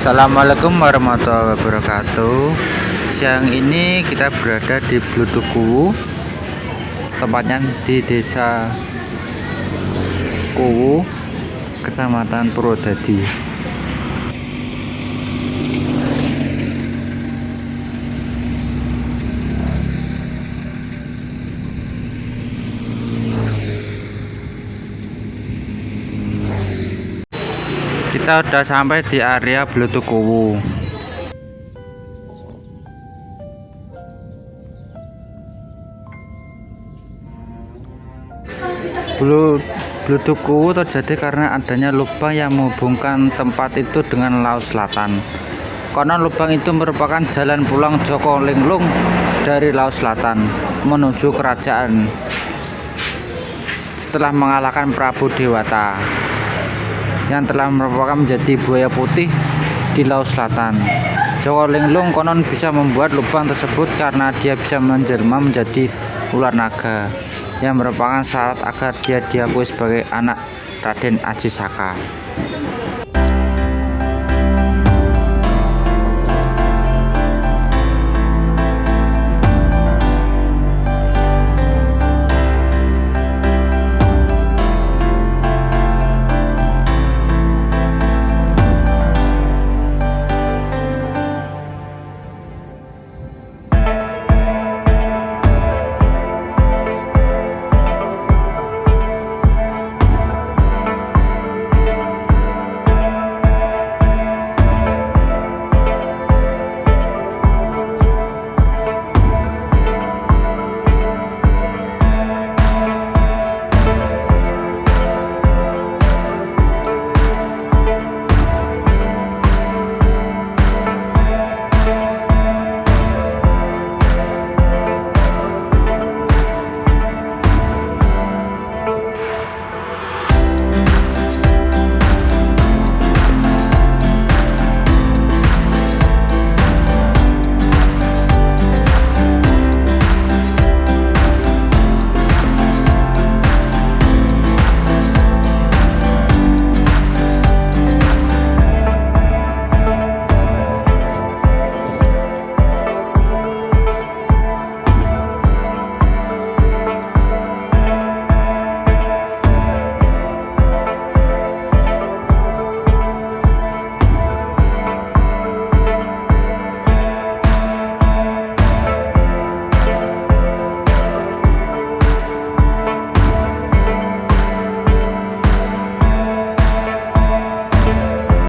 Assalamualaikum warahmatullahi wabarakatuh. Siang ini kita berada di Blutukuwu, tempatnya di Desa Kuwu, Kecamatan Purwodadi. Kita udah sampai di area Blutukuwu. Blutukuwu terjadi karena adanya lubang yang menghubungkan tempat itu dengan Laut Selatan. Konon lubang itu merupakan jalan pulang Joko Linglung dari Laut Selatan menuju kerajaan setelah mengalahkan Prabu Dewata yang telah merupakan menjadi buaya putih di Laut Selatan. Joko Linglung konon bisa membuat lubang tersebut karena dia bisa menjelma menjadi ular naga, yang merupakan syarat agar dia diakui sebagai anak Raden Ajisaka.